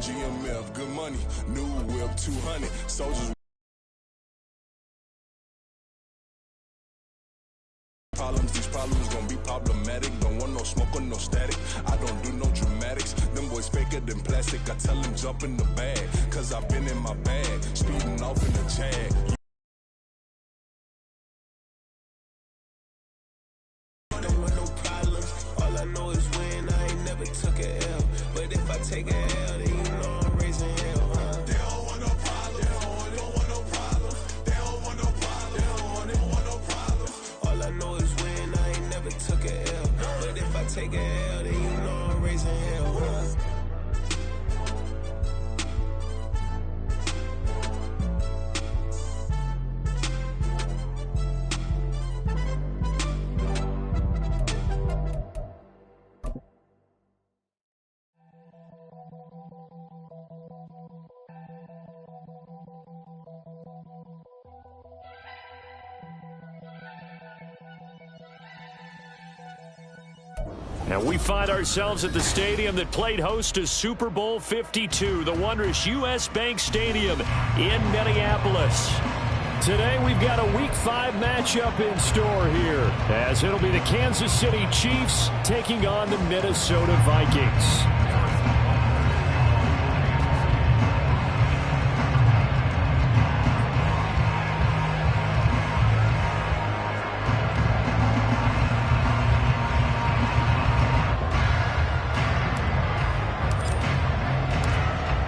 GMF, good money, new whip, 200. Soldiers. These problems gonna be problematic. Don't want no smoke or no static. I don't do no dramatics. Them boys faker than plastic. I tell them jump in the bag, cause I've been in my bag, speeding off in the Jag. Don't want no problems. All I know is win. I ain't never took a L, but if I take a L, then you know I'm raising hell, huh? They don't want no problems. They don't want no problems. They don't want no problems. They don't want no problems. All I know is took a L, but if I take a L, then you know I'm raising hell, huh? And we find ourselves at the stadium that played host to Super Bowl 52, the wondrous U.S. Bank Stadium in Minneapolis. Today we've got a Week 5 matchup in store here, as it'll be the Kansas City Chiefs taking on the Minnesota Vikings.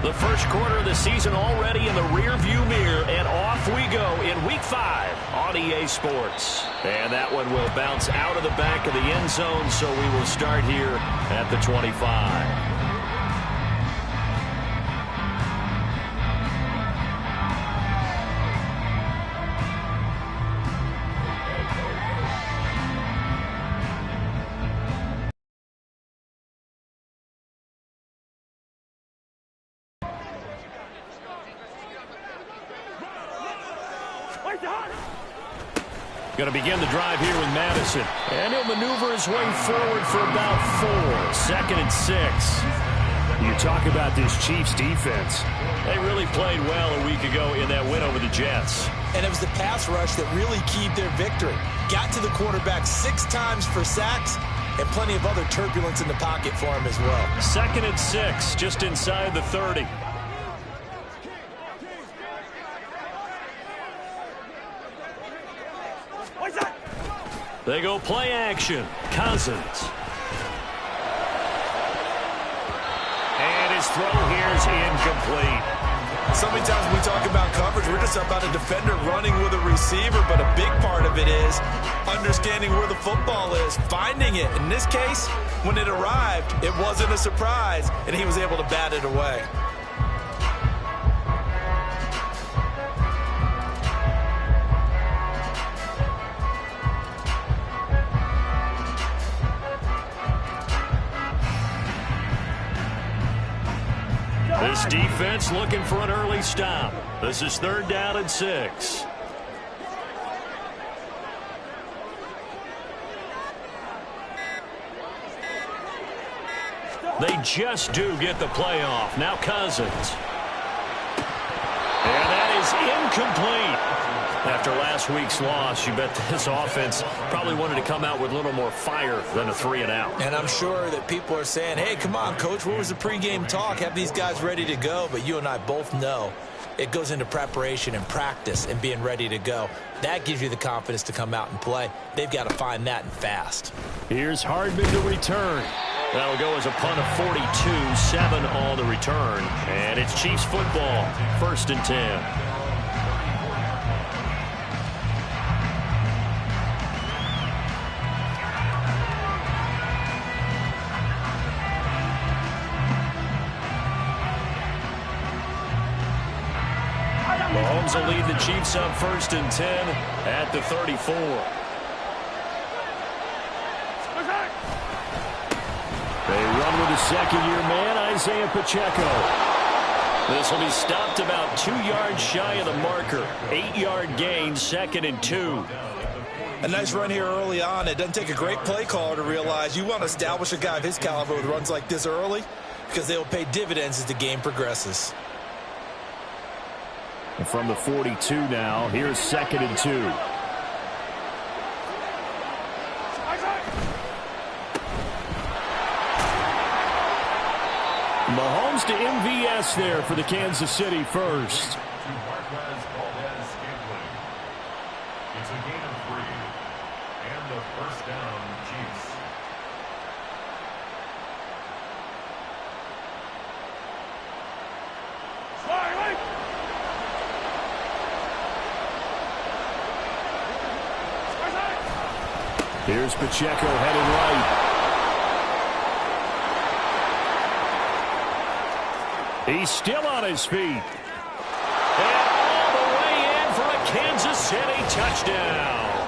The first quarter of the season already in the rear-view mirror, and off we go in Week 5 on EA Sports. And that one will bounce out of the back of the end zone, so we will start here at the 25. Going to begin the drive here with Madison. And he'll maneuver his way forward for about 4. 2nd and 6. You talk about this Chiefs defense. They really played well a week ago in that win over the Jets. And it was the pass rush that really keyed their victory. Got to the quarterback 6 times for sacks, and plenty of other turbulence in the pocket for him as well. 2nd and 6, just inside the 30. They go play action. Cousins. And his throw here is incomplete. So many times when we talk about coverage, we're just about a defender running with a receiver, but a big part of it is understanding where the football is, finding it. In this case, when it arrived, it wasn't a surprise, and he was able to bat it away. This defense looking for an early stop. This is 3rd down and 6. They just do get the play off. Now Cousins. And that is incomplete. After last week's loss, you bet this offense probably wanted to come out with a little more fire than a 3-and-out. And I'm sure that people are saying, hey, come on, Coach, where was the pregame talk? Have these guys ready to go? But you and I both know it goes into preparation and practice and being ready to go. That gives you the confidence to come out and play. They've got to find that and fast. Here's Hardman to return. That'll go as a punt of 42, 7 on the return. And it's Chiefs football, 1st and 10. Mahomes will lead the Chiefs up 1st and 10 at the 34. They run with a second-year man, Isaiah Pacheco. This will be stopped about 2 yards shy of the marker. 8-yard gain, 2nd and 2. A nice run here early on. It doesn't take a great play caller to realize you want to establish a guy of his caliber who runs like this early. because they'll pay dividends as the game progresses. And from the 42 now, here's 2nd and 2. Mahomes to MVS there for the Kansas City first. It's a gain of 3 and a first down, Chiefs. Here's Pacheco headed right. He's still on his feet. And all the way in for a Kansas City touchdown.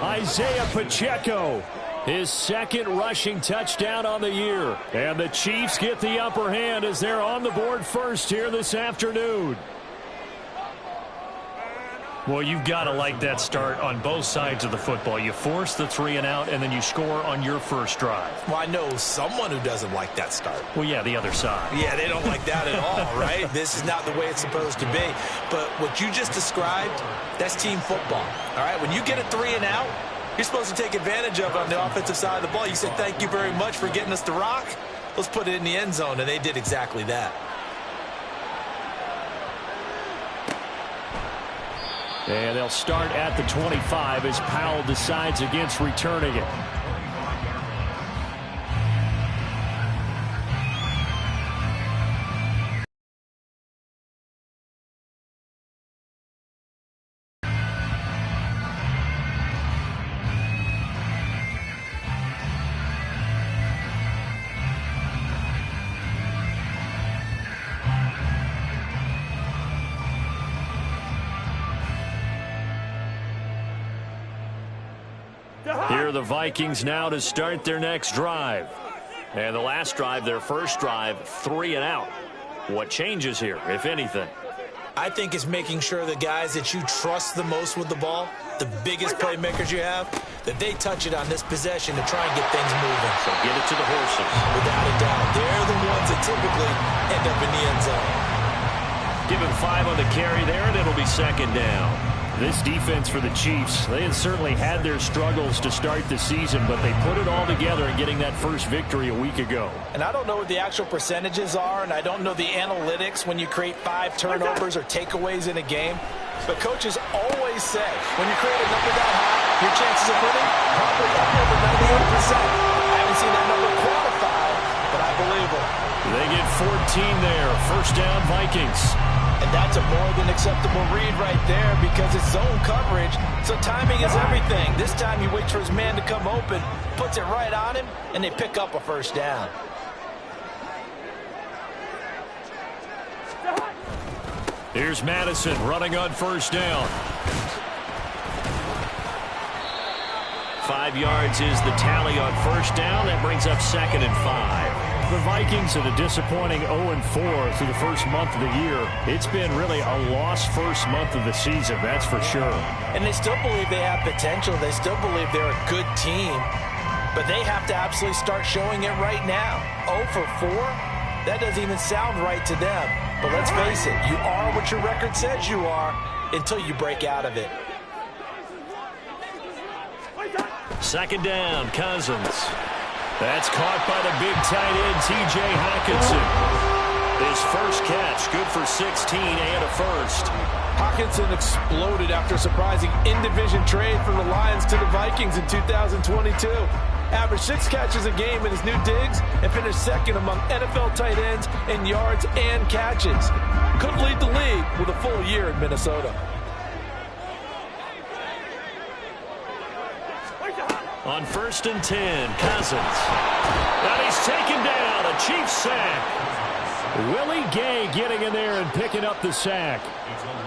Isaiah Pacheco, his 2nd rushing touchdown on the year. And the Chiefs get the upper hand as they're on the board first here this afternoon. Well, you've got to like that start on both sides of the football. You force the 3 and out, and then you score on your first drive. Well, I know someone who doesn't like that start. Well, yeah, the other side. Yeah, they don't like that at all, right? This is not the way it's supposed to be. But what you just described, that's team football, all right? When you get a 3 and out, you're supposed to take advantage of it on the offensive side of the ball. You said, thank you very much for getting us the rock. Let's put it in the end zone, and they did exactly that. And they'll start at the 25 as Powell decides against returning it. Here are the Vikings now to start their next drive. And the last drive, their first drive, 3 and out. What changes here, if anything? I think it's making sure the guys that you trust the most with the ball, the biggest playmakers you have, that they touch it on this possession to try and get things moving. So get it to the horses. Without a doubt. They're the ones that typically end up in the end zone. Give him 5 on the carry there, and it'll be 2nd down. This defense for the Chiefs, they had certainly had their struggles to start the season, but they put it all together in getting that first victory a week ago. And I don't know what the actual percentages are, and I don't know the analytics when you create 5 turnovers or takeaways in a game. But coaches always say, when you create a number that high, your chances of winning probably up over 98%. I haven't seen that number quantified, but I believe it. They get 14 there. First down, Vikings. And that's a more than acceptable read right there because it's zone coverage, so timing is everything. This time he waits for his man to come open, puts it right on him, and they pick up a first down. Here's Madison running on first down. 5 yards is the tally on first down. That brings up 2nd and 5. The Vikings at a disappointing 0-4 through the first month of the year. It's been really a lost first month of the season, that's for sure. And they still believe they have potential. They still believe they're a good team. But they have to absolutely start showing it right now. 0 for 4? That doesn't even sound right to them. But let's face it, you are what your record says you are until you break out of it. 2nd down, Cousins. That's caught by the big tight end, T.J. Hockenson. His first catch, good for 16 and a first. Hockenson exploded after a surprising in-division trade from the Lions to the Vikings in 2022. Averaged 6 catches a game in his new digs and finished 2nd among NFL tight ends in yards and catches. Could lead the league with a full year in Minnesota. On 1st and 10, Cousins. And he's taken down, a Chiefs sack. Willie Gay getting in there and picking up the sack.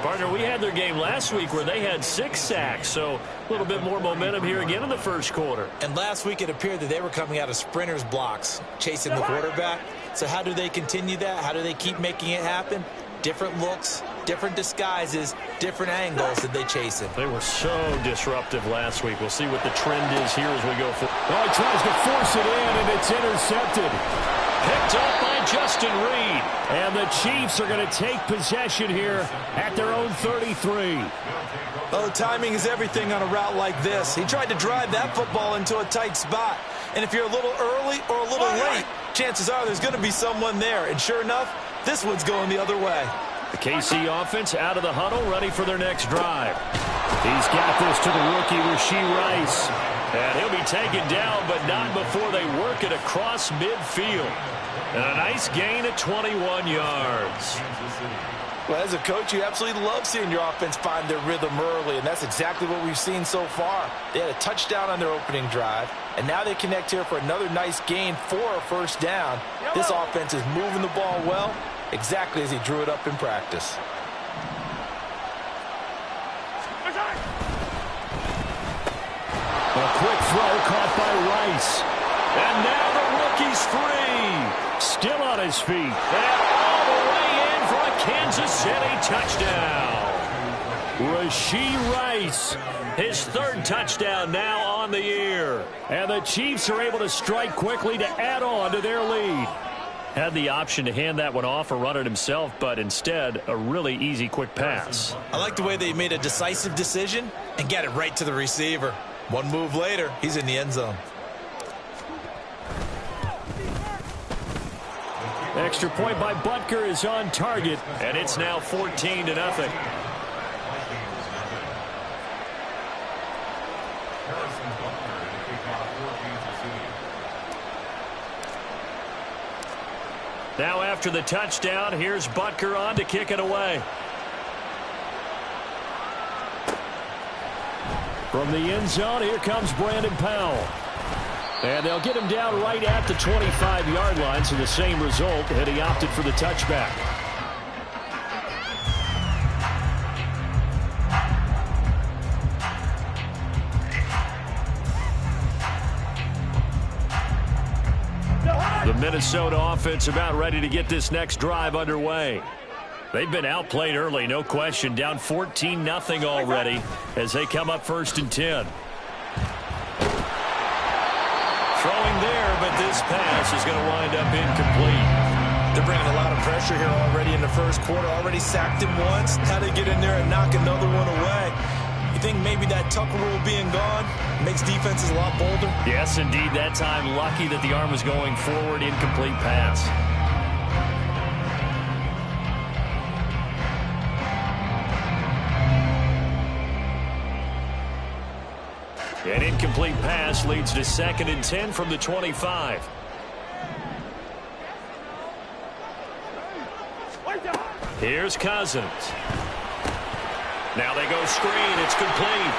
Partner, we had their game last week where they had 6 sacks, so a little bit more momentum here again in the first quarter. And last week it appeared that they were coming out of sprinters blocks, chasing the quarterback. So how do they continue that? How do they keep making it happen? Different looks, different disguises, different angles that they chase it. They were so disruptive last week. We'll see what the trend is here as we go forward. Oh, he tries to force it in, and it's intercepted. Picked up by Justin Reed. And the Chiefs are going to take possession here at their own 33. Oh, timing is everything on a route like this. He tried to drive that football into a tight spot. And if you're a little early or a little late, chances are there's going to be someone there. And sure enough, this one's going the other way. The KC offense out of the huddle, ready for their next drive. He's got this to the rookie, Rashee Rice. And he'll be taken down, but not before they work it across midfield. And a nice gain of 21 yards. Well, as a coach, you absolutely love seeing your offense find their rhythm early, and that's exactly what we've seen so far. They had a touchdown on their opening drive, and now they connect here for another nice gain for a first down. This offense is moving the ball well, exactly as he drew it up in practice. A quick throw caught by Rice. And now the rookie's free. Still on his feet. And all the way in for a Kansas City touchdown. Rashee Rice, his third touchdown now on the year. And the Chiefs are able to strike quickly to add on to their lead. Had the option to hand that one off or run it himself, but instead a really easy quick pass. I like the way they made a decisive decision and got it right to the receiver. One move later, he's in the end zone. Extra point by Butker is on target, and it's now 14-0. Now after the touchdown, here's Butker on to kick it away. From the end zone, here comes Brandon Powell. And they'll get him down right at the 25-yard line, so the same result, and he opted for the touchback. The Minnesota offense about ready to get this next drive underway. They've been outplayed early, no question, down 14-0 already as they come up 1st and 10. Throwing there, but this pass is going to wind up incomplete. They're bringing a lot of pressure here already in the first quarter. Already sacked him once. How to get in there and knock another one away. You think maybe that Tucker rule being gone makes defenses a lot bolder? Yes, indeed. That time, lucky that the arm was going forward. Incomplete pass. An incomplete pass leads to 2nd and 10 from the 25. Here's Cousins. Now they go screen. It's complete.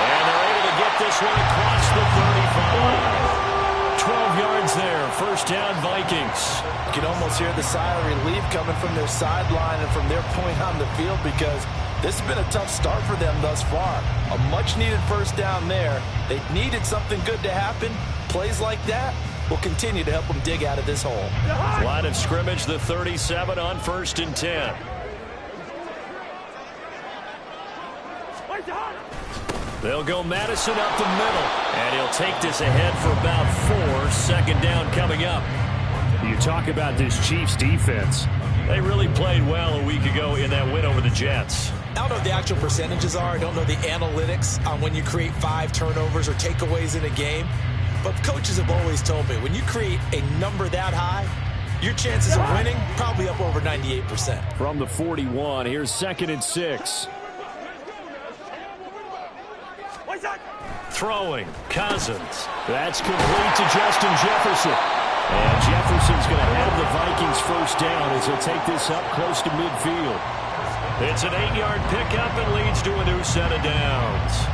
And they're able to get this one across the 35. 12 yards there. 1st down, Vikings. You can almost hear the sigh of relief coming from their sideline and from their point on the field, because this has been a tough start for them thus far. A much-needed 1st down there. They needed something good to happen. Plays like that will continue to help them dig out of this hole. Line of scrimmage, the 37 on 1st and 10. They'll go Madison up the middle, and he'll take this ahead for about 4. 2nd down coming up. You talk about this Chiefs defense. They really played well a week ago in that win over the Jets. I don't know what the actual percentages are. I don't know the analytics on when you create 5 turnovers or takeaways in a game. But coaches have always told me, when you create a number that high, your chances of winning probably up over 98%. From the 41, here's 2nd and 6. Throwing, Cousins. That's complete to Justin Jefferson. And Jefferson's going to have the Vikings 1st down as he'll take this up close to midfield. It's an 8-yard pickup and leads to a new set of downs.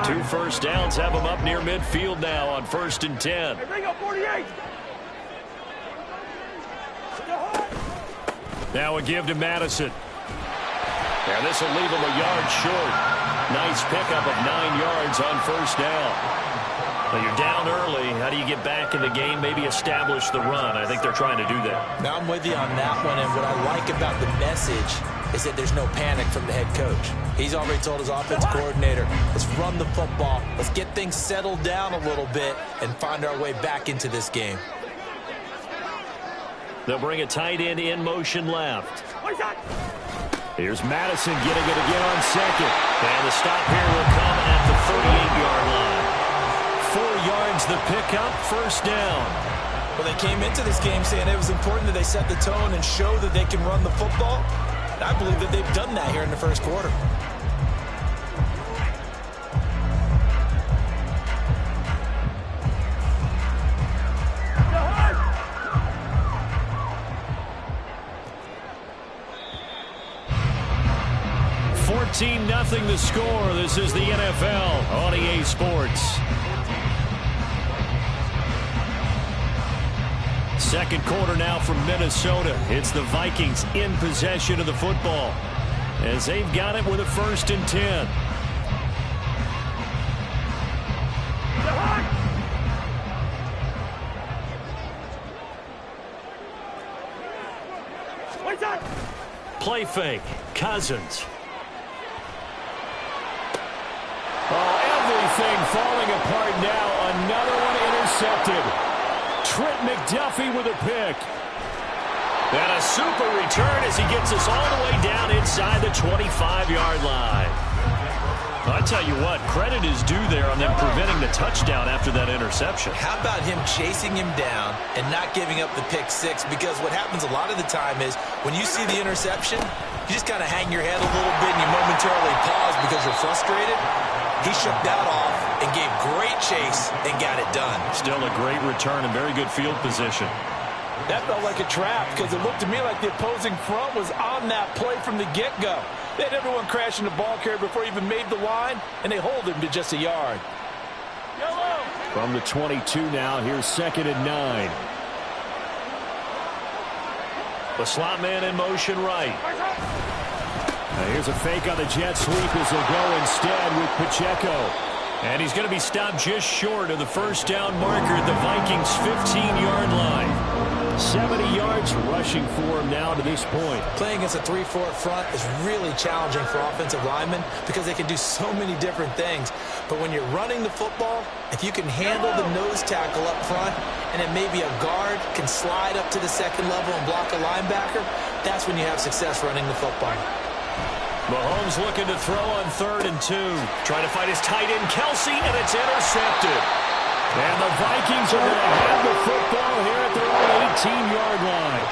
Two 1st downs have them up near midfield now on 1st and 10. Now a give to Madison. And this will leave him a yard short. Nice pickup of 9 yards on first down. Well, you're down early. How do you get back in the game? Maybe establish the run. I think they're trying to do that. Now I'm with you on that one, and what I like about the message is that there's no panic from the head coach. He's already told his offensive coordinator, let's run the football, let's get things settled down a little bit and find our way back into this game. They'll bring a tight end in motion left. Here's Madison getting it again on second. And the stop here will come at the 38-yard line. 4 yards the pickup, first down. Well, they came into this game saying it was important that they set the tone and show that they can run the football. And I believe that they've done that here in the first quarter. Nothing the score. This is the NFL on EA Sports. Second quarter now from Minnesota. It's the Vikings in possession of the football as they've got it with a 1st and 10. Play fake. Cousins. Everything falling apart now. Another one intercepted. Trent McDuffie with a pick. And a super return as he gets us all the way down inside the 25-yard line. I tell you what, credit is due there on them preventing the touchdown after that interception. How about him chasing him down and not giving up the pick six? Because what happens a lot of the time is when you see the interception, you just kind of hang your head a little bit and you momentarily pause because you're frustrated. He shook that off and gave great chase and got it done. Still a great return and very good field position. That felt like a trap because it looked to me like the opposing front was on that play from the get-go. They had everyone crashing the ball carrier before he even made the line, and they hold him to just a yard. From the 22 now, here's 2nd and 9. The slot man in motion right. Now here's a fake on the jet sweep as they'll go instead with Pacheco. And he's going to be stopped just short of the first down marker at the Vikings' 15-yard line. 70 yards rushing for him now to this point. Playing against a 3-4 front is really challenging for offensive linemen because they can do so many different things. But when you're running the football, if you can handle the nose tackle up front and then maybe a guard can slide up to the second level and block a linebacker, that's when you have success running the football. Mahomes looking to throw on 3rd and 2. Trying to fight his tight end, Kelsey, and it's intercepted. And the Vikings are going to have the football here at their own 18-yard line.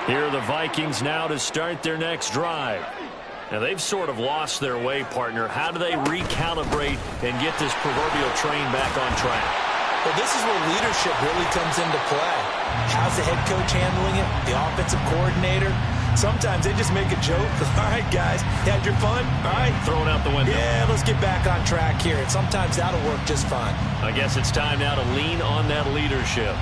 Here are the Vikings now to start their next drive. Now, they've sort of lost their way, partner. How do they recalibrate and get this proverbial train back on track? Well, this is where leadership really comes into play. How's the head coach handling it? The offensive coordinator? Sometimes they just make a joke. All right, guys, had your fun? All right. Throwing out the window. Yeah, let's get back on track here. And sometimes that'll work just fine. I guess it's time now to lean on that leadership.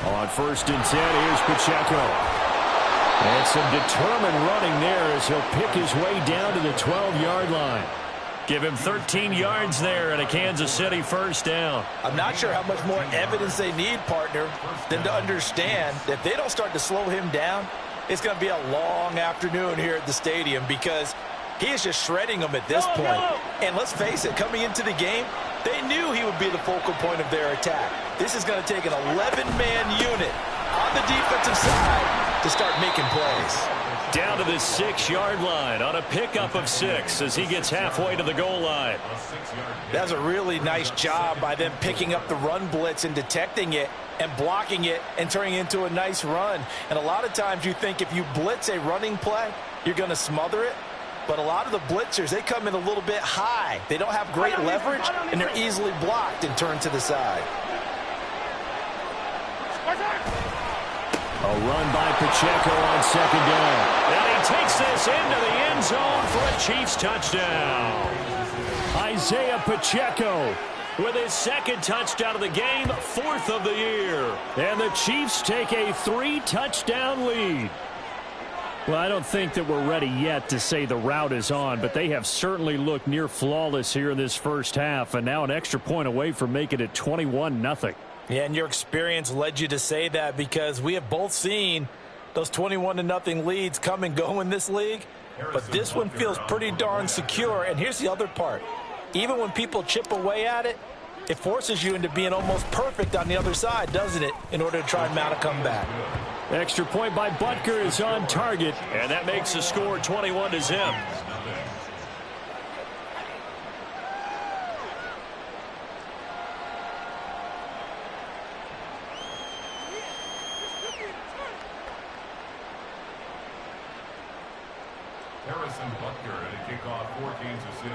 On 1st and 10, here's Pacheco. And some determined running there as he'll pick his way down to the 12-yard line. Give him 13 yards there and a Kansas City first down. I'm not sure how much more evidence they need, partner, than to understand that if they don't start to slow him down, it's going to be a long afternoon here at the stadium because he is just shredding them at this point. And let's face it, coming into the game, they knew he would be the focal point of their attack. This is going to take an 11-man unit on the defensive side to start making plays. Down to the 6-yard line on a pickup of 6 as he gets halfway to the goal line. That's a really nice job by them picking up the run blitz and detecting it and blocking it and turning it into a nice run. And a lot of times you think if you blitz a running play, you're going to smother it. But a lot of the blitzers, they come in a little bit high. They don't have great leverage, and they're easily blocked and turned to the side. A run by Pacheco on second down. And he takes this into the end zone for a Chiefs touchdown. Isaiah Pacheco with his second touchdown of the game, 4th of the year. And the Chiefs take a 3-touchdown lead. Well, I don't think that we're ready yet to say the route is on, but they have certainly looked near flawless here in this first half, and now an extra point away from making it 21-0. Yeah, and your experience led you to say that, because we have both seen those 21-0 leads come and go in this league. But this one feels pretty darn secure. And here's the other part. Even when people chip away at it, it forces you into being almost perfect on the other side, doesn't it, in order to try and mount a comeback. Extra point by Butker is on target, and that makes the score 21-0. Harrison Butker at a kickoff for Kansas City.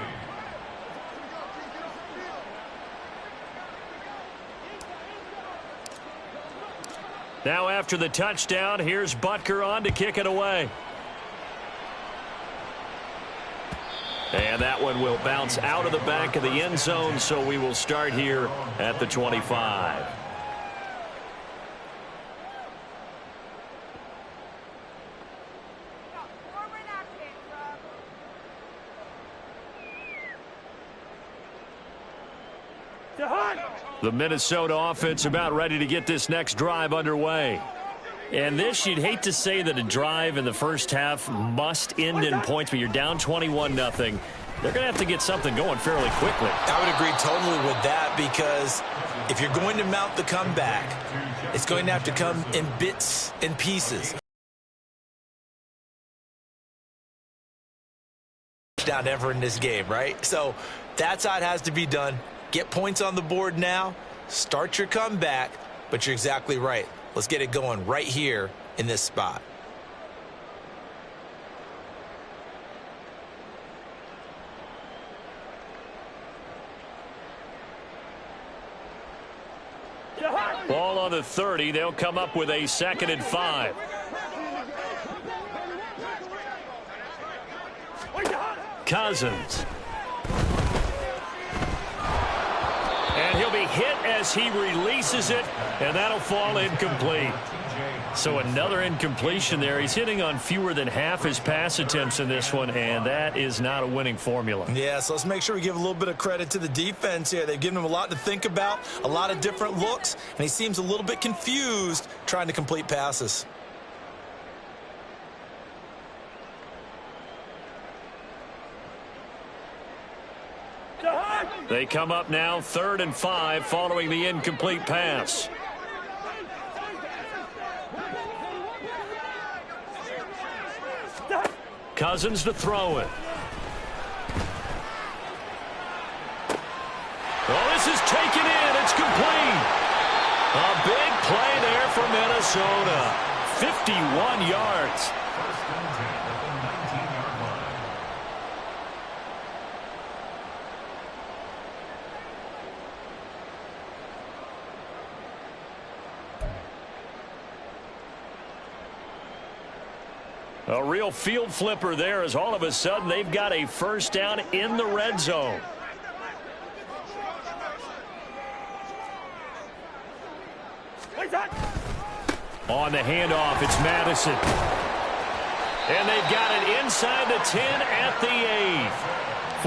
Now after the touchdown, here's Butker on to kick it away. And that one will bounce out of the back of the end zone, so we will start here at the 25. The Minnesota offense about ready to get this next drive underway. And this, you'd hate to say that a drive in the first half must end in points, but you're down 21-0. They're going to have to get something going fairly quickly. I would agree totally with that, because if you're going to mount the comeback, it's going to have to come in bits and pieces. Down ever in this game, right? So that's how it has to be done. Get points on the board now, start your comeback, but you're exactly right. Let's get it going right here in this spot. Ball on the 30. They'll come up with a 2nd and 5. Cousins. And he'll be hit as he releases it, and that'll fall incomplete. So another incompletion there. He's hitting on fewer than half his pass attempts in this one, and that is not a winning formula. Yeah, so let's make sure we give a little bit of credit to the defense here. They've given him a lot to think about, a lot of different looks, and he seems a little bit confused trying to complete passes. They come up now 3rd and 5 following the incomplete pass. Cousins to throw it. Oh, this is taken in. It's complete. A big play there for Minnesota. 51 yards. First and 10 at the 19-yard line. A real field flipper there, as all of a sudden they've got a first down in the red zone. On the handoff, it's Madison. And they've got it inside the 10 at the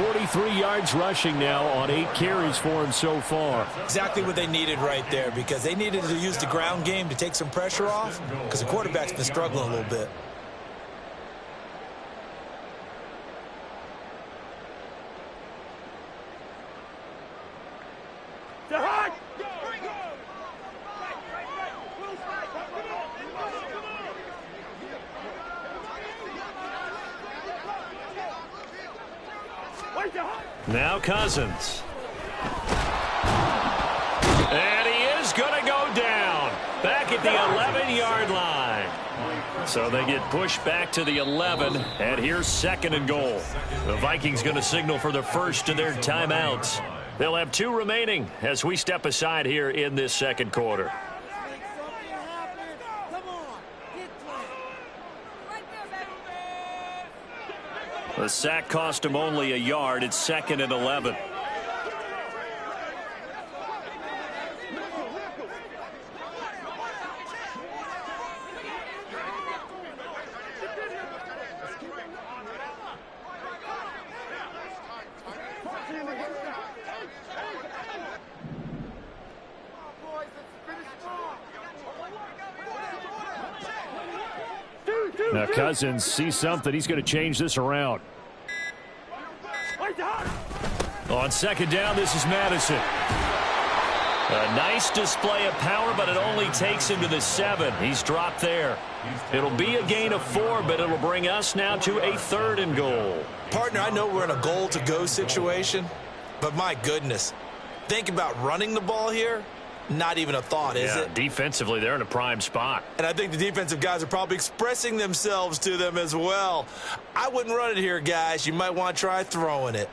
8. 43 yards rushing now on 8 carries for him so far. Exactly what they needed right there, because they needed to use the ground game to take some pressure off, because the quarterback's been struggling a little bit. Now Cousins. And he is going to go down. Back at the 11-yard line. So they get pushed back to the 11, and here's 2nd and goal. The Vikings going to signal for the first of their timeouts. They'll have 2 remaining as we step aside here in this 2nd quarter. The sack cost him only a yard. It's 2nd and 11. Now Cousins sees something. He's going to change this around. On 2nd down, this is Madison. A nice display of power, but it only takes him to the 7. He's dropped there. It'll be a gain of 4, but it'll bring us now to a 3rd and goal. Partner, I know we're in a goal-to-go situation, but my goodness, think about running the ball here. Not even a thought, is it? Defensively, they're in a prime spot. And I think the defensive guys are probably expressing themselves to them as well. I wouldn't run it here, guys. You might want to try throwing it.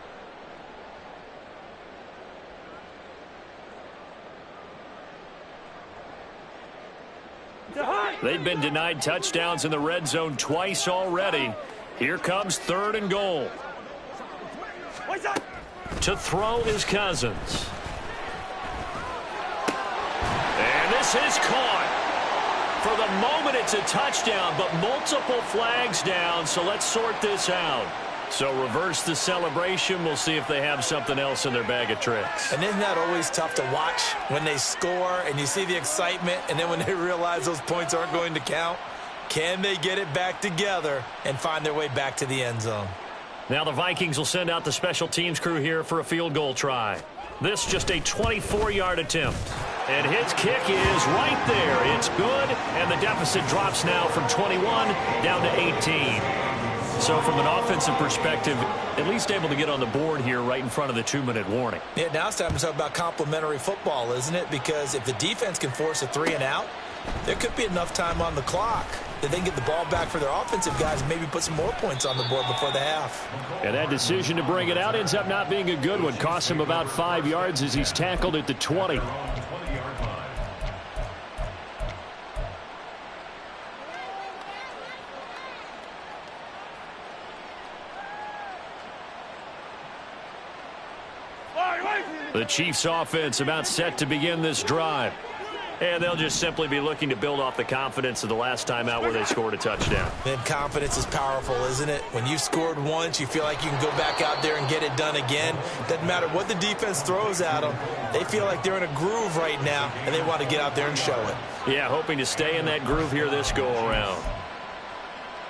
They've been denied touchdowns in the red zone twice already. Here comes 3rd and goal. To throw is Cousins. And this is caught. For the moment, it's a touchdown, but multiple flags down, so let's sort this out. So reverse the celebration. We'll see if they have something else in their bag of tricks. And isn't that always tough to watch when they score and you see the excitement, and then when they realize those points aren't going to count? Can they get it back together and find their way back to the end zone? Now the Vikings will send out the special teams crew here for a field goal try. This just a 24-yard attempt. And his kick is right there. It's good, and the deficit drops now from 21 down to 18. So from an offensive perspective, at least able to get on the board here right in front of the 2-minute warning. Yeah, now it's time to talk about complementary football, isn't it? Because if the defense can force a 3-and-out, there could be enough time on the clock that they can get the ball back for their offensive guys and maybe put some more points on the board before the half. And that decision to bring it out ends up not being a good one. Costs him about 5 yards as he's tackled at the 20. The Chiefs offense about set to begin this drive. And they'll just simply be looking to build off the confidence of the last time out where they scored a touchdown. Man, confidence is powerful, isn't it? When you've scored once, you feel like you can go back out there and get it done again. Doesn't matter what the defense throws at them. They feel like they're in a groove right now, and they want to get out there and show it. Yeah, hoping to stay in that groove here this go-around.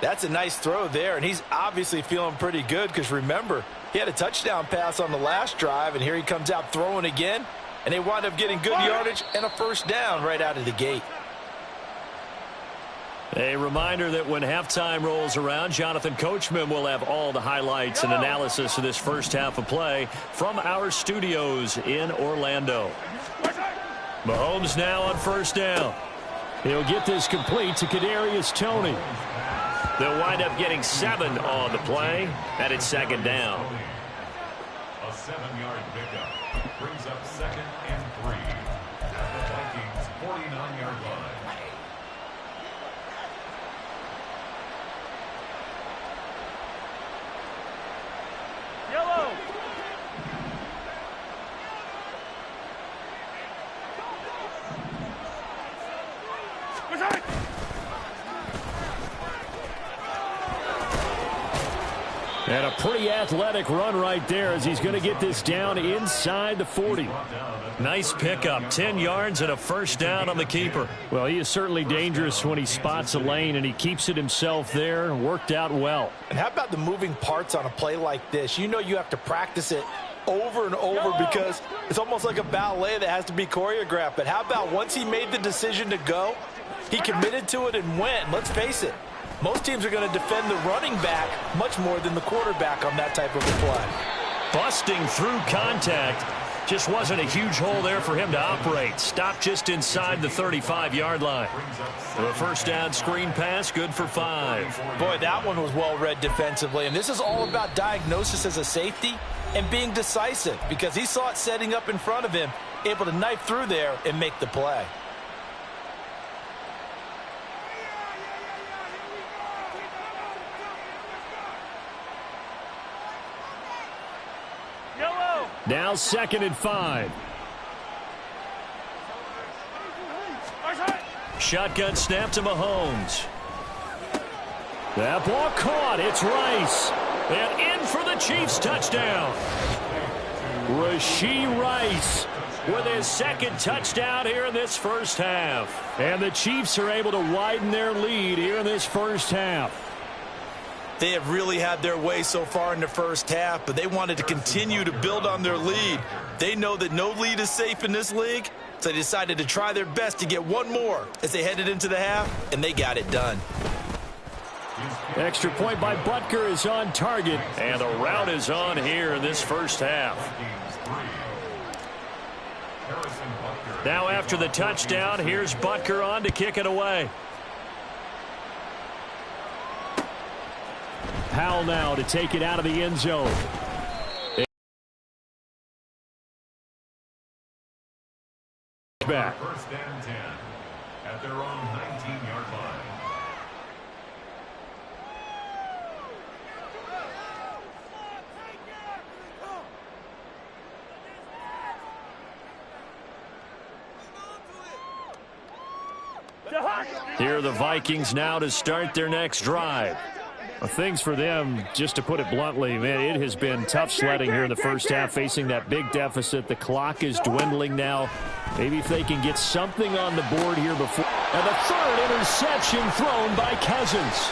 That's a nice throw there, and he's obviously feeling pretty good because, remember, he had a touchdown pass on the last drive, and here he comes out throwing again. And they wind up getting good yardage and a first down right out of the gate. A reminder that when halftime rolls around, Jonathan Coachman will have all the highlights and analysis of this first half of play from our studios in Orlando. Mahomes now on first down. He'll get this complete to Kadarius Toney. They'll wind up getting 7 on the play, and it's 2nd down. A 7-yard pickup brings up 2nd and 3 at the Vikings' 49-yard line. Yellow. And a pretty athletic run right there as he's going to get this down inside the 40. Nice pickup, 10 yards and a first down on the keeper. Well, he is certainly dangerous when he spots a lane, and he keeps it himself there. Worked out well. And how about the moving parts on a play like this? You know you have to practice it over and over because it's almost like a ballet that has to be choreographed. But how about once he made the decision to go, he committed to it and went. Let's face it, most teams are going to defend the running back much more than the quarterback on that type of a play. Busting through contact. Just wasn't a huge hole there for him to operate. Stopped just inside the 35-yard line. The first down screen pass, good for 5. Boy, that one was well read defensively. And this is all about diagnosis as a safety and being decisive, because he saw it setting up in front of him, able to knife through there and make the play. Now 2nd and 5. Shotgun snap to Mahomes. That ball caught. It's Rice. And in for the Chiefs touchdown. Rashee Rice with his 2nd touchdown here in this first half. And the Chiefs are able to widen their lead here in this first half. They have really had their way so far in the first half, but they wanted to continue to build on their lead. They know that no lead is safe in this league, so they decided to try their best to get one more as they headed into the half, and they got it done. Extra point by Butker is on target, and the route is on here in this first half. Now after the touchdown, here's Butker on to kick it away. Powell now to take it out of the end zone. Back. First and 10 at their own 19-yard line. Here are the Vikings now to start their next drive. Things for them, just to put it bluntly, man, it has been tough sledding here in the first half, facing that big deficit. The clock is dwindling now. Maybe if they can get something on the board here before. And the 3rd interception thrown by Cousins.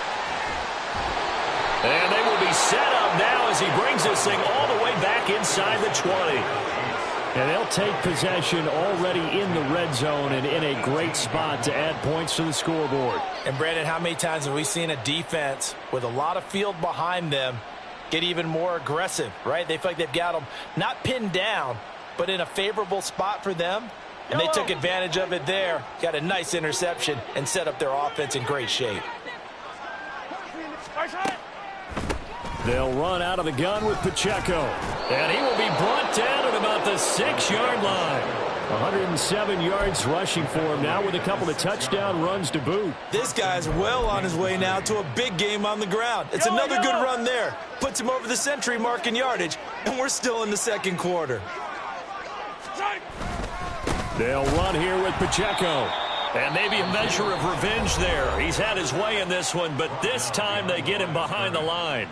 And they will be set up now as he brings this thing all the way back inside the 20. And they'll take possession already in the red zone and in a great spot to add points to the scoreboard. And, Brandon, how many times have we seen a defense with a lot of field behind them get even more aggressive, right? They feel like they've got them not pinned down, but in a favorable spot for them. And they took advantage of it there, got a nice interception, and set up their offense in great shape. They'll run out of the gun with Pacheco. And he will be brought down at about the 6-yard line. 107 yards rushing for him now with a couple of touchdown runs to boot. This guy's well on his way now to a big game on the ground. It's another good run there. Puts him over the century mark in yardage, and we're still in the 2nd quarter. They'll run here with Pacheco. And maybe a measure of revenge there. He's had his way in this one, but this time they get him behind the line.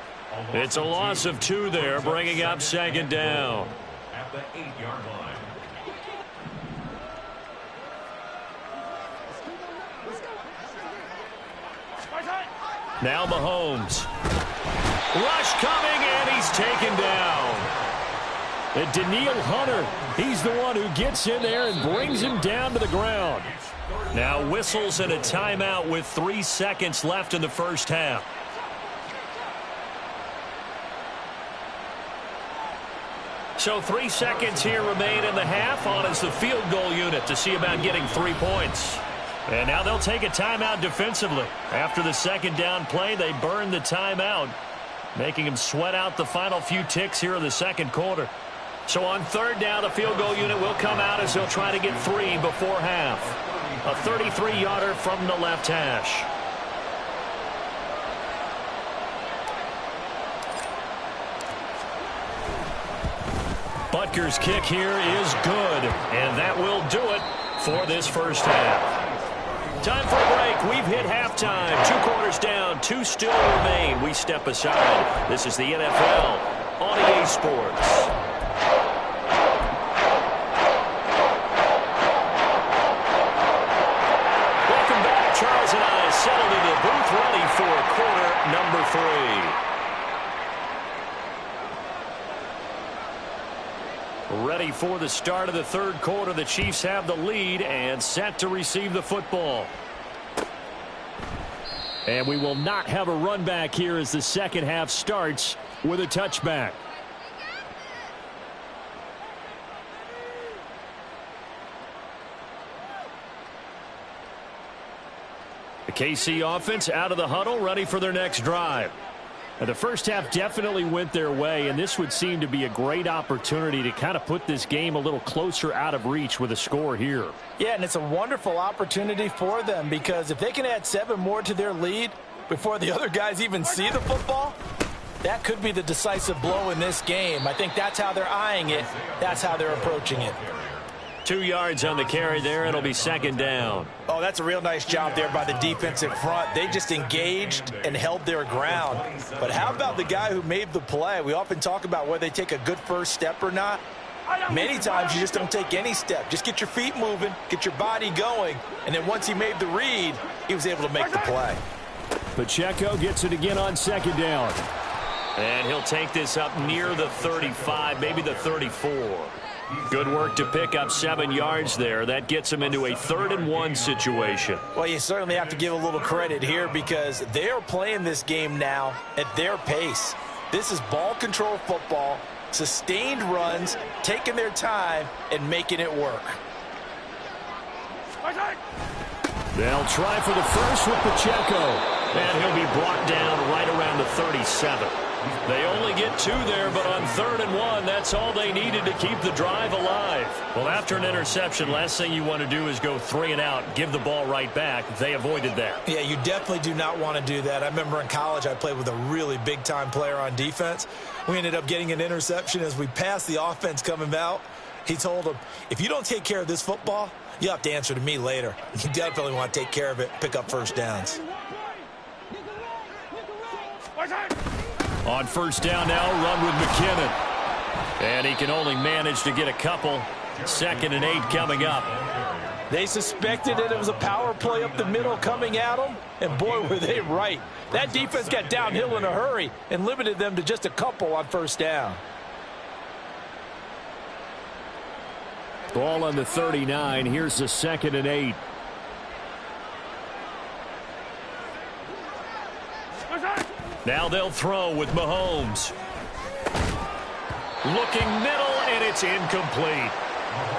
It's a loss of 2 there, bringing up 2nd down. At the 8-yard line. Now Mahomes. Rush coming, and he's taken down. And Danielle Hunter, he's the one who gets in there and brings him down to the ground. Now whistles and a timeout with 3 seconds left in the first half. So 3 seconds here remain in the half. On is the field goal unit to see about getting 3 points. And now they'll take a timeout defensively. After the 2nd down play, they burn the timeout, making them sweat out the final few ticks here in the 2nd quarter. So on 3rd down, the field goal unit will come out as they'll try to get 3 before half. A 33-yarder from the left hash. Butker's kick here is good, and that will do it for this first half. Time for a break. We've hit halftime. 2 quarters down, 2 still remain. We step aside. This is the NFL on EA Sports. Welcome back. Charles and I settled into the booth ready for quarter number 3. Ready for the start of the 3rd quarter. The Chiefs have the lead and set to receive the football. And we will not have a run back here as the 2nd half starts with a touchback. KC offense out of the huddle, ready for their next drive. Now, the first half definitely went their way, and this would seem to be a great opportunity to kind of put this game a little closer out of reach with a score here. Yeah, and it's a wonderful opportunity for them, because if they can add 7 more to their lead before the other guys even see the football, that could be the decisive blow in this game. I think that's how they're eyeing it. That's how they're approaching it. 2 yards on the carry there. It'll be second down. Oh, that's a real nice job there by the defensive front. They just engaged and held their ground. But how about the guy who made the play? We often talk about whether they take a good first step or not. Many times you just don't take any step. Just get your feet moving, get your body going, and then once he made the read, he was able to make the play. Pacheco gets it again on second down. And he'll take this up near the 35, maybe the 34. Good work to pick up 7 yards there. That gets him into a 3rd-and-1 situation. Well, you certainly have to give a little credit here because they're playing this game now at their pace. This is ball control football, sustained runs, taking their time, and making it work. They'll try for the first with Pacheco. And he'll be brought down right around the 37. They only get 2 there, but on 3rd and 1, that's all they needed to keep the drive alive. Well, after an interception, last thing you want to do is go 3 and out, give the ball right back. They avoided that. Yeah, you definitely do not want to do that. I remember in college I played with a really big-time player on defense. We ended up getting an interception as we passed the offense coming out. He told him, if you don't take care of this football, you have to answer to me later. You definitely want to take care of it, pick up first downs. On first down now, run with McKinnon. And he can only manage to get a couple. 2nd and 8 coming up. They suspected that it was a power play up the middle coming at them, and boy, were they right. That defense got downhill in a hurry and limited them to just a couple on first down. Ball on the 39. Here's the 2nd and 8. Now they'll throw with Mahomes. Looking middle, and it's incomplete.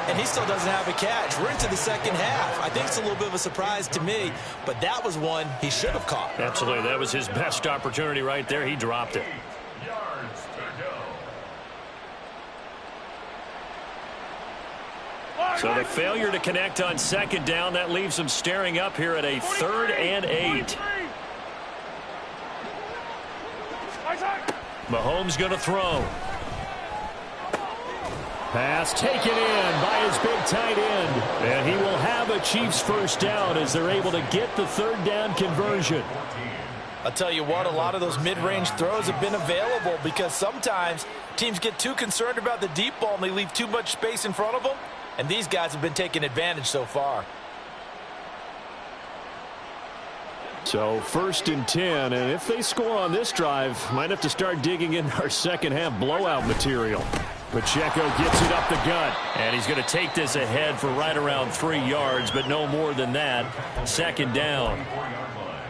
And he still doesn't have a catch. We're into the second half. I think it's a little bit of a surprise to me, but that was one he should have caught. Absolutely. That was his best opportunity right there. He dropped it. So the failure to connect on 2nd down, that leaves them staring up here at a 3rd and 8. Mahomes going to throw. Pass taken in by his big tight end. And he will have a Chiefs first down as they're able to get the 3rd down conversion. I'll tell you what, a lot of those mid-range throws have been available because sometimes teams get too concerned about the deep ball and they leave too much space in front of them. And these guys have been taking advantage so far. So 1st and 10, and if they score on this drive, might have to start digging in our second half blowout material. Pacheco gets it up the gut. And he's going to take this ahead for right around 3 yards, but no more than that. 2nd down.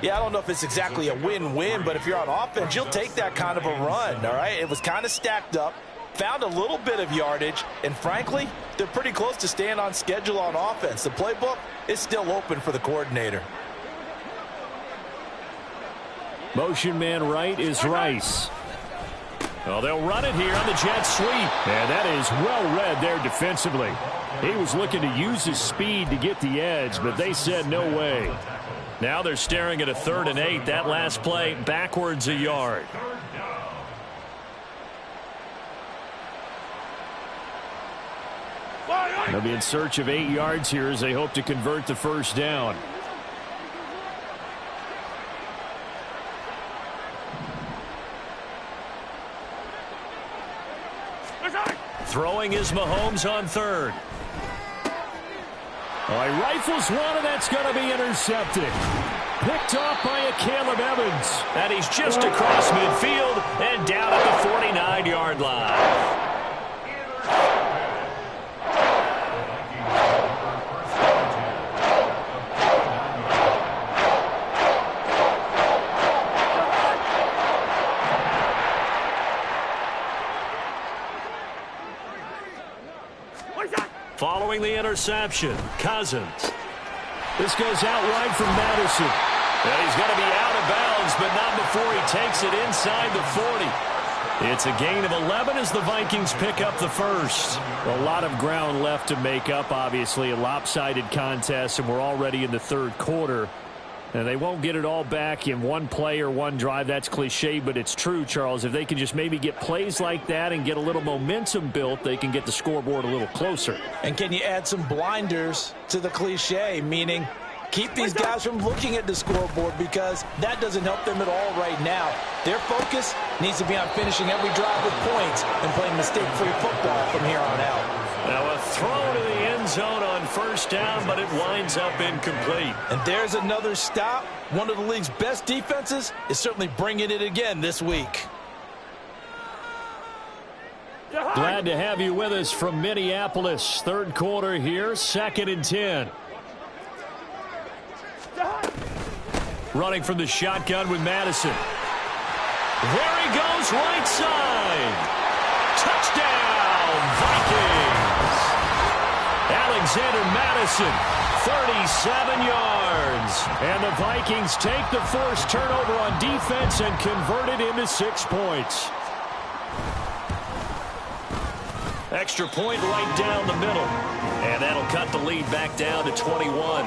Yeah, I don't know if it's exactly a win-win, but if you're on offense, you'll take that kind of a run, all right? It was kind of stacked up, found a little bit of yardage, and frankly, they're pretty close to staying on schedule on offense. The playbook is still open for the coordinator. Motion man right is Rice. Well, they'll run it here on the jet sweep. And that is well read there defensively. He was looking to use his speed to get the edge, but they said no way. Now they're staring at a 3rd and 8. That last play backwards a yard. They'll be in search of 8 yards here as they hope to convert the first down. Throwing is Mahomes on 3rd. He rifles one, and that's going to be intercepted. Picked off by a Caleb Evans. And he's just across midfield and down at the 49-yard line. Following the interception, Cousins. This goes out wide from Madison. And he's going to be out of bounds, but not before he takes it inside the 40. It's a gain of 11 as the Vikings pick up the first. A lot of ground left to make up, obviously. A lopsided contest, and we're already in the third quarter. And they won't get it all back in one play or one drive. That's cliche, but it's true, Charles. If they can just maybe get plays like that and get a little momentum built, they can get the scoreboard a little closer. And can you add some blinders to the cliche, meaning keep these guys from looking at the scoreboard, because that doesn't help them at all right now. Their focus needs to be on finishing every drive with points and playing mistake-free football from here on out. Now a throw to the end zone on first down, but it winds up incomplete. And there's another stop. One of the league's best defenses is certainly bringing it again this week. Glad to have you with us from Minneapolis. Third quarter here, 2nd and 10. Running from the shotgun with Madison. There he goes, right side. Touchdown, Vikings. Alexander Madison, 37 yards. And the Vikings take the first turnover on defense and convert it into 6 points. Extra point right down the middle. And that'll cut the lead back down to 21.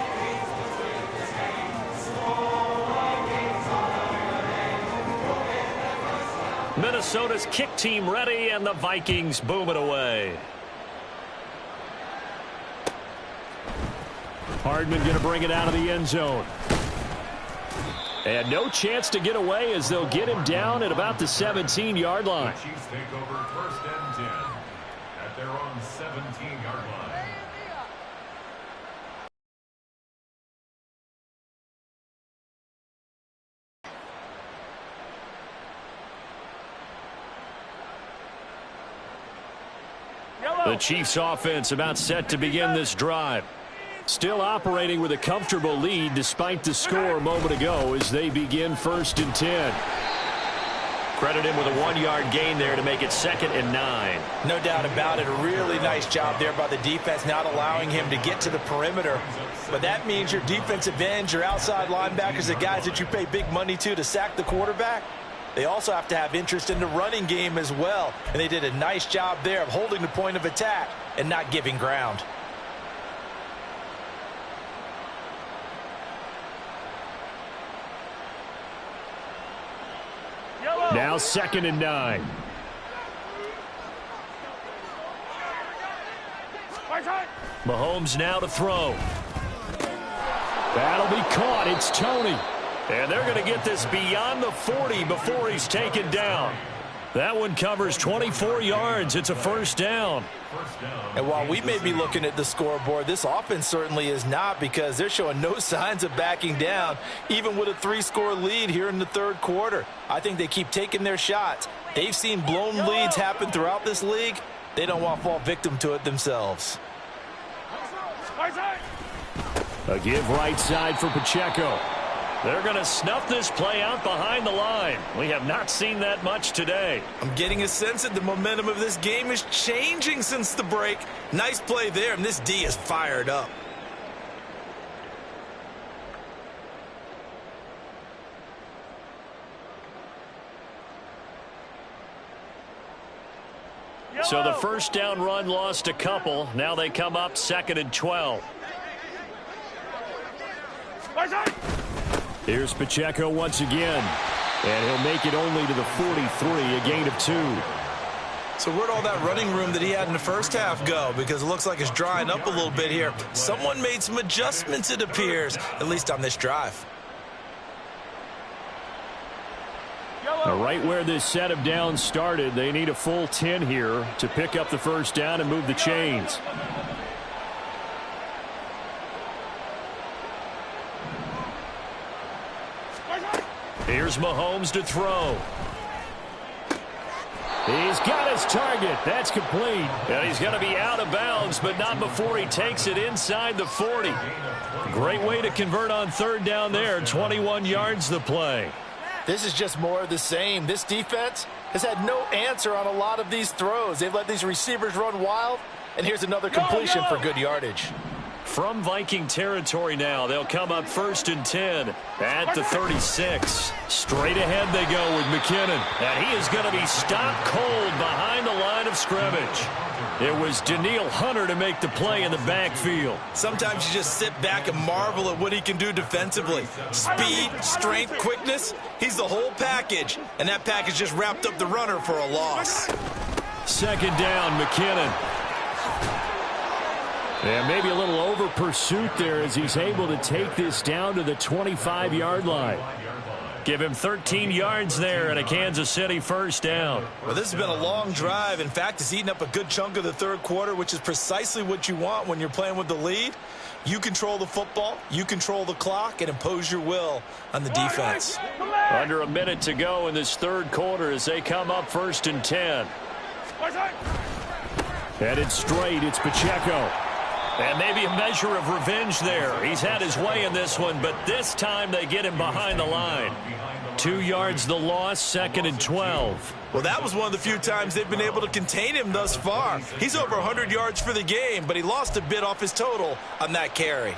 Minnesota's kick team ready, and the Vikings boom it away. Hardman going to bring it out of the end zone. And no chance to get away as they'll get him down at about the 17-yard line. The Chiefs take over 1st and 10 at their own 17-yard line. The Chiefs offense about set to begin this drive. Still operating with a comfortable lead despite the score a moment ago as they begin 1st and 10. Credit him with a 1-yard gain there to make it 2nd and 9. No doubt about it. A really nice job there by the defense, not allowing him to get to the perimeter. But that means your defensive ends, your outside linebackers, the guys that you pay big money to sack the quarterback, they also have to have interest in the running game as well. And they did a nice job there of holding the point of attack and not giving ground. Now 2nd and 9. Mahomes now to throw. That'll be caught. It's Tony. And they're going to get this beyond the 40 before he's taken down. That one covers 24 yards. It's a 1st down. And while we may be looking at the scoreboard, this offense certainly is not, because they're showing no signs of backing down, even with a 3-score lead here in the third quarter. I think they keep taking their shots. They've seen blown leads happen throughout this league. They don't want to fall victim to it themselves. A give right side for Pacheco. They're going to snuff this play out behind the line. We have not seen that much today. I'm getting a sense that the momentum of this game is changing since the break. Nice play there, and this D is fired up. So the 1st down run lost a couple. Now they come up 2nd and 12. Here's Pacheco once again. And he'll make it only to the 43, a gain of 2. So where'd all that running room that he had in the first half go? Because it looks like it's drying up a little bit here. Someone made some adjustments, it appears, at least on this drive. Now, right where this set of downs started, they need a full 10 here to pick up the 1st down and move the chains. Here's Mahomes to throw. He's got his target. That's complete. And he's going to be out of bounds, but not before he takes it inside the 40. Great way to convert on 3rd down there. 21 yards the play. This is just more of the same. This defense has had no answer on a lot of these throws. They've let these receivers run wild, and here's another completion for good yardage. From Viking territory now, they'll come up 1st and 10 at the 36. Straight ahead they go with McKinnon. And he is going to be stopped cold behind the line of scrimmage. It was Daniil Hunter to make the play in the backfield. Sometimes you just sit back and marvel at what he can do defensively. Speed, strength, quickness, he's the whole package. And that package just wrapped up the runner for a loss. 2nd down, McKinnon. And maybe a little over pursuit there as he's able to take this down to the 25-yard line. Give him 13 yards there and a Kansas City 1st down. Well, this has been a long drive. In fact, it's eaten up a good chunk of the 3rd quarter, which is precisely what you want when you're playing with the lead. You control the football, you control the clock, and impose your will on the defense. Under a minute to go in this 3rd quarter as they come up 1st and 10. Headed straight, it's Pacheco. And maybe a measure of revenge there. He's had his way in this one, but this time they get him behind the line. 2 yards the loss, 2nd and 12. Well, that was one of the few times they've been able to contain him thus far. He's over 100 yards for the game, but he lost a bit off his total on that carry.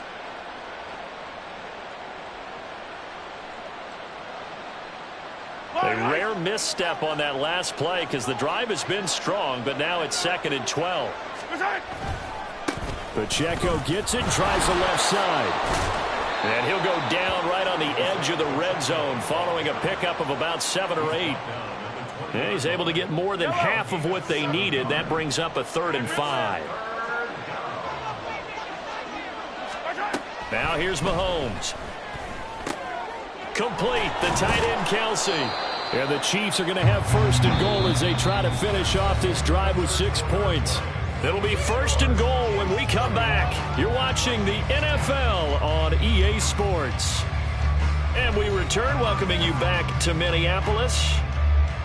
A rare misstep on that last play because the drive has been strong, but now it's 2nd and 12. Pacheco gets it, tries the left side. And he'll go down right on the edge of the red zone following a pickup of about 7 or 8. And he's able to get more than half of what they needed. That brings up a 3rd and 5. Now here's Mahomes. Complete, the tight end Kelsey. And the Chiefs are going to have 1st and goal as they try to finish off this drive with 6 points. It'll be 1st and goal when we come back. You're watching the NFL on EA Sports. And we return, welcoming you back to Minneapolis.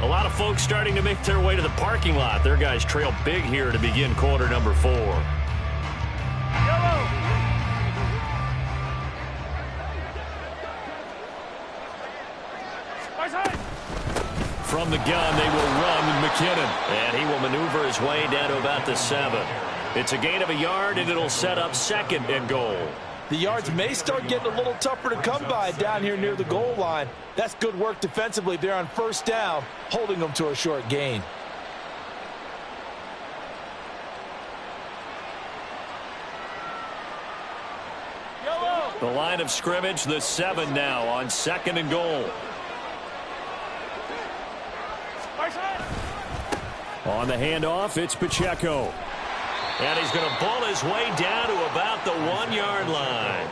A lot of folks starting to make their way to the parking lot. Their guys trail big here to begin quarter number 4. From the gun, they will run with McKinnon. And he will maneuver his way down to about the 7. It's a gain of a yard, and it'll set up 2nd and goal. The yards may start getting a little tougher to come by down here near the goal line. That's good work defensively there on 1st down, holding them to a short gain. The line of scrimmage, the 7 now on 2nd and goal. On the handoff, it's Pacheco. And he's going to pull his way down to about the 1-yard line.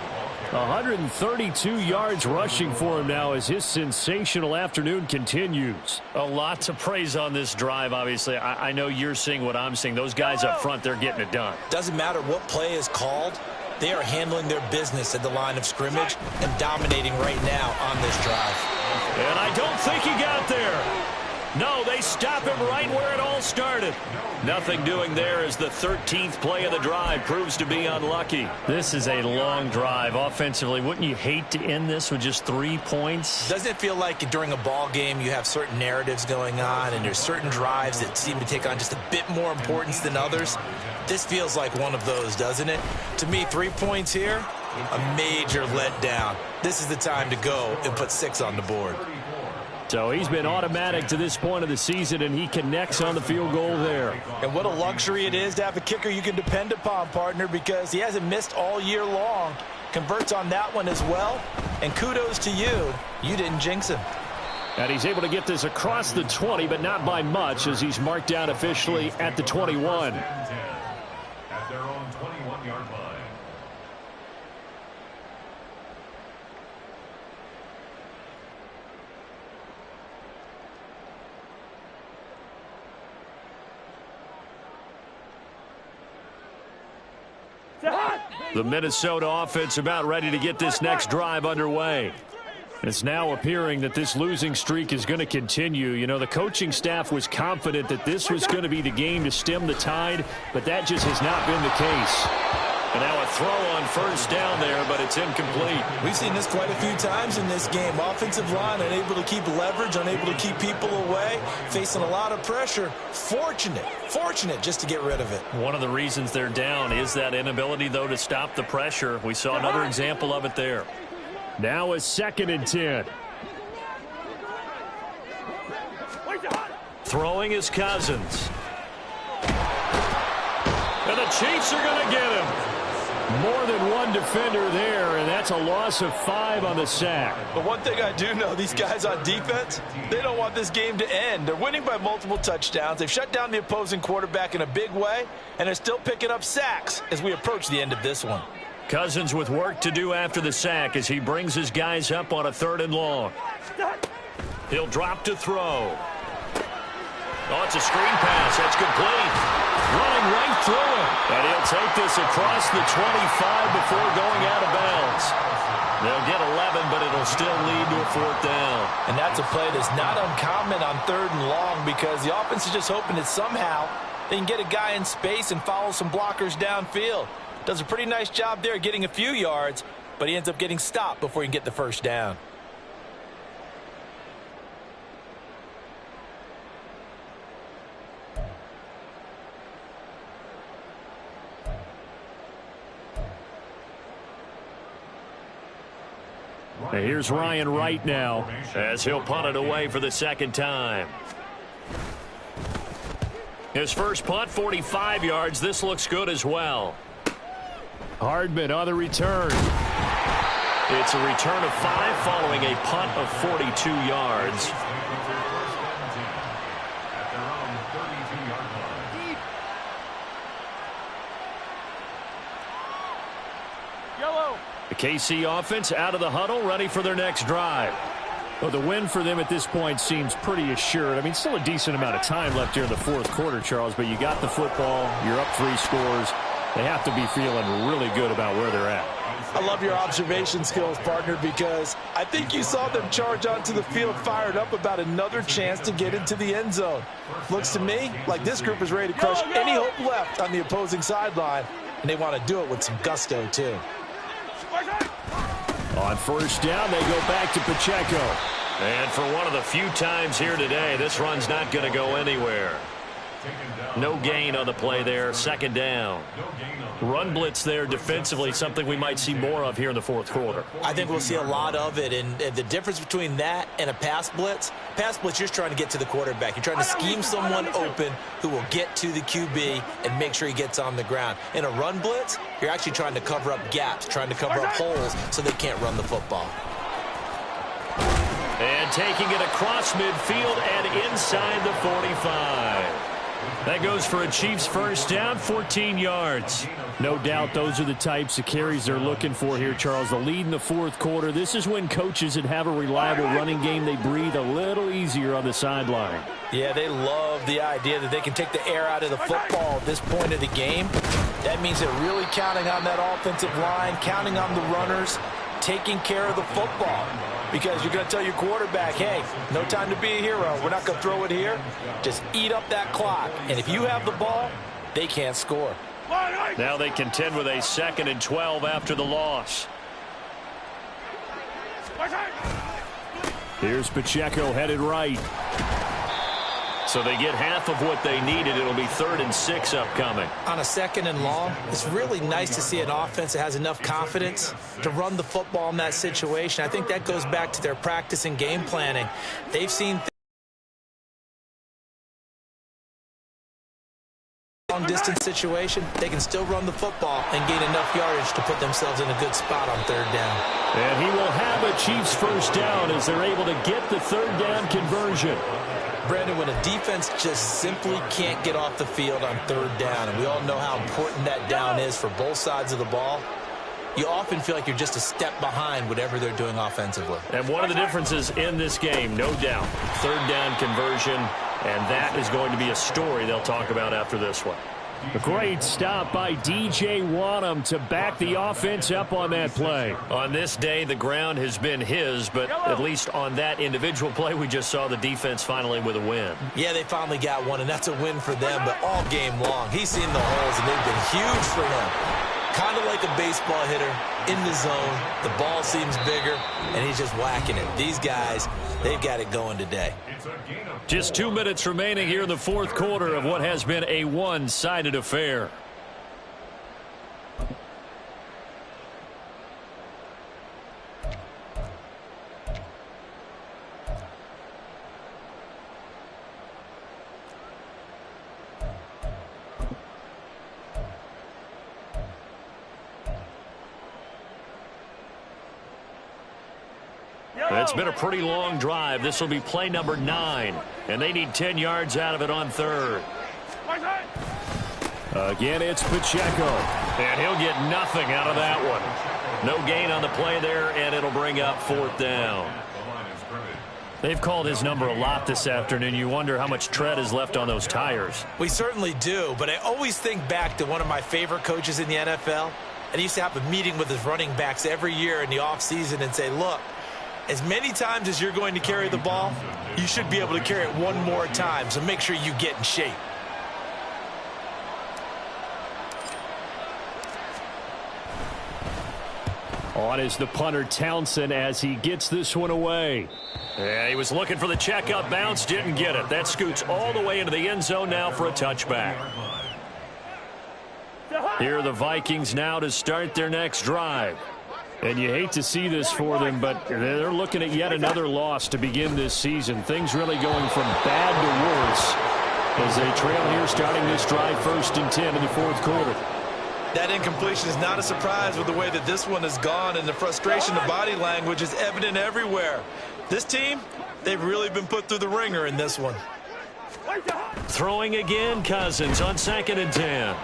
132 yards rushing for him now as his sensational afternoon continues. A lot to praise on this drive, obviously. I know you're seeing what I'm seeing. Those guys up front, they're getting it done. Doesn't matter what play is called. They are handling their business at the line of scrimmage and dominating right now on this drive. And I don't think he got there. No, they stop him right where it all started. Nothing doing there as the 13th play of the drive proves to be unlucky. This is a long drive offensively. Wouldn't you hate to end this with just 3 points? Doesn't it feel like during a ball game you have certain narratives going on and there's certain drives that seem to take on just a bit more importance than others? This feels like one of those, doesn't it? To me, 3 points here, a major letdown. This is the time to go and put 6 on the board. So he's been automatic to this point of the season, and he connects on the field goal there. And what a luxury it is to have a kicker you can depend upon, partner, because he hasn't missed all year long. Converts on that one as well. And kudos to you. You didn't jinx him. And he's able to get this across the 20, but not by much, as he's marked down officially at the 21. At their own 21-yard line. The Minnesota offense about ready to get this next drive underway. It's now appearing that this losing streak is going to continue. You know, the coaching staff was confident that this was going to be the game to stem the tide, but that just has not been the case. And now a throw on first down there, but it's incomplete. We've seen this quite a few times in this game. Offensive line unable to keep leverage, unable to keep people away, facing a lot of pressure. Fortunate just to get rid of it. One of the reasons they're down is that inability, though, to stop the pressure. We saw another example of it there. Now a 2nd and 10. Throwing is Cousins. And the Chiefs are going to get him. More than one defender there, and that's a loss of 5 on the sack. But one thing I do know, these guys on defense, they don't want this game to end. They're winning by multiple touchdowns. They've shut down the opposing quarterback in a big way, and they're still picking up sacks as we approach the end of this one. Cousins with work to do after the sack as he brings his guys up on a 3rd and long. He'll drop to throw. Oh, it's a screen pass. That's complete. Running right through it. And he'll take this across the 25 before going out of bounds. They'll get 11, but it'll still lead to a 4th down. And that's a play that's not uncommon on 3rd and long because the offense is just hoping that somehow they can get a guy in space and follow some blockers downfield. Does a pretty nice job there getting a few yards, but he ends up getting stopped before he can get the 1st down. And here's Ryan Wright now as he'll punt it away for the 2nd time. His first punt, 45 yards. This looks good as well. Hardman on the return. It's a return of 5 following a punt of 42 yards. The KC offense out of the huddle, ready for their next drive. Well, the win for them at this point seems pretty assured. I mean, still a decent amount of time left here in the 4th quarter, Charles, but you got the football, you're up 3 scores. They have to be feeling really good about where they're at. I love your observation skills, partner, because I think you saw them charge onto the field fired up about another chance to get into the end zone. Looks to me like this group is ready to crush any hope left on the opposing sideline, and they want to do it with some gusto, too. On 1st down, they go back to Pacheco. And for one of the few times here today, this run's not going to go anywhere. No gain on the play there, 2nd down. Run blitz there defensively, something we might see more of here in the 4th quarter. I think we'll see a lot of it, and the difference between that and a pass blitz, you're just trying to get to the quarterback. You're trying to scheme someone open who will get to the QB and make sure he gets on the ground. In a run blitz, you're actually trying to cover up gaps, trying to cover up holes so they can't run the football. And taking it across midfield and inside the 45. That goes for a Chiefs 1st down, 14 yards. No doubt those are the types of carries they're looking for here, Charles. The lead in the 4th quarter. This is when coaches that have a reliable running game, they breathe a little easier on the sideline. Yeah, they love the idea that they can take the air out of the football at this point of the game. That means they're really counting on that offensive line, counting on the runners, taking care of the football. Because you're going to tell your quarterback, hey, no time to be a hero. We're not going to throw it here. Just eat up that clock. And if you have the ball, they can't score. Now they contend with a 2nd and 12 after the loss. Here's Pacheco headed right. So they get half of what they needed. It'll be 3rd and 6 upcoming. On a 2nd and long, it's really nice to see an offense that has enough confidence to run the football in that situation. I think that goes back to their practice and game planning. They've seen long distance situation. They can still run the football and gain enough yardage to put themselves in a good spot on 3rd down. And he will have a Chiefs 1st down as they're able to get the 3rd down conversion. Brandon, when a defense just simply can't get off the field on 3rd down, and we all know how important that down is for both sides of the ball, you often feel like you're just a step behind whatever they're doing offensively. And one of the differences in this game, no doubt, 3rd down conversion, and that is going to be a story they'll talk about after this one. A great stop by DJ Wanham to back the offense up on that play. On this day, the ground has been his, but at least on that individual play, we just saw the defense finally with a win. Yeah, they finally got one, and that's a win for them, but all game long, he's seen the holes, and they've been huge for him. kind of like a baseball hitter in the zone. The ball seems bigger, and he's just whacking it. These guys, they've got it going today. Just 2 minutes remaining here in the fourth quarter of what has been a one-sided affair. It's been a pretty long drive. This will be play number 9, and they need 10 yards out of it on third. Again, it's Pacheco, and he'll get nothing out of that one. No gain on the play there, and it'll bring up fourth down. They've called his number a lot this afternoon. You wonder how much tread is left on those tires. We certainly do, but I always think back to one of my favorite coaches in the NFL, and he used to have a meeting with his running backs every year in the offseason and say, look, as many times as you're going to carry the ball, you should be able to carry it one more time, so make sure you get in shape. On is the punter, Townsend, as he gets this one away. Yeah, he was looking for the checkup bounce, didn't get it. That scoots all the way into the end zone now for a touchback. Here are the Vikings now to start their next drive. And you hate to see this for them, but they're looking at yet another loss to begin this season. Things really going from bad to worse as they trail here starting this drive 1st and 10 in the fourth quarter. That incompletion is not a surprise with the way that this one has gone, and the frustration of body language is evident everywhere. This team, they've really been put through the ringer in this one. Throwing again, Cousins on 2nd and 10.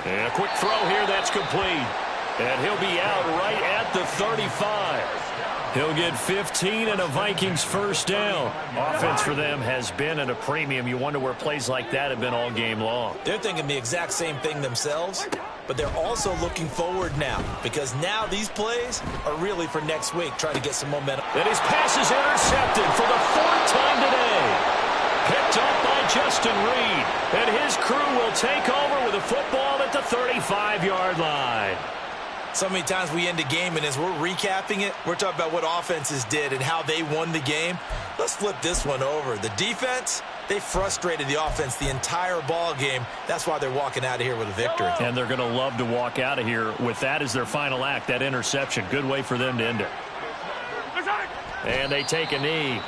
And a quick throw here, that's complete. And he'll be out right at the 35. He'll get 15 and a Vikings first down. Offense for them has been at a premium. You wonder where plays like that have been all game long. They're thinking the exact same thing themselves, but they're also looking forward now because now these plays are really for next week, trying to get some momentum. And his pass is intercepted for the 4th time today. Picked up by Justin Reed. And his crew will take over with a football at the 35-yard line. So many times we end a game, and as we're recapping it, we're talking about what offenses did and how they won the game. Let's flip this one over. The defense, they frustrated the offense the entire ball game. That's why they're walking out of here with a victory. And they're going to love to walk out of here with that as their final act, that interception. Good way for them to end it. And they take a knee.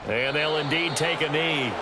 And they'll indeed take a knee.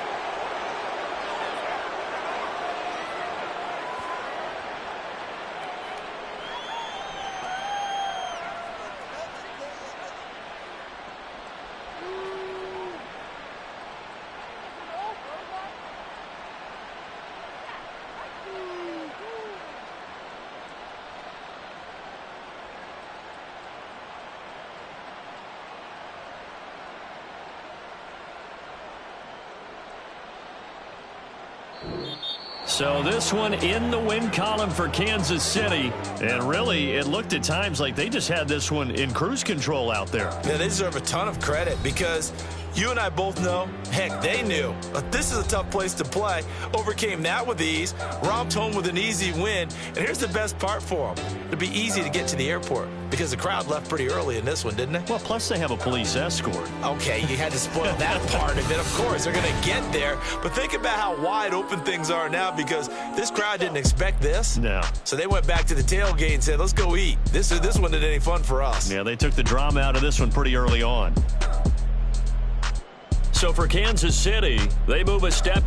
So this one in the win column for Kansas City. And really, it looked at times like they just had this one in cruise control out there. Yeah, they deserve a ton of credit because you and I both know, heck, they knew. But this is a tough place to play. Overcame that with ease, romped home with an easy win. And here's the best part for them. It'll be easy to get to the airport because the crowd left pretty early in this one, didn't they? Well, plus they have a police escort. Okay, you had to spoil that part of it. Of course, they're going to get there. But think about how wide open things are now because this crowd didn't expect this. No. So they went back to the tailgate and said, let's go eat. This one didn't any fun for us. Yeah, they took the drama out of this one pretty early on. So for Kansas City, they move a step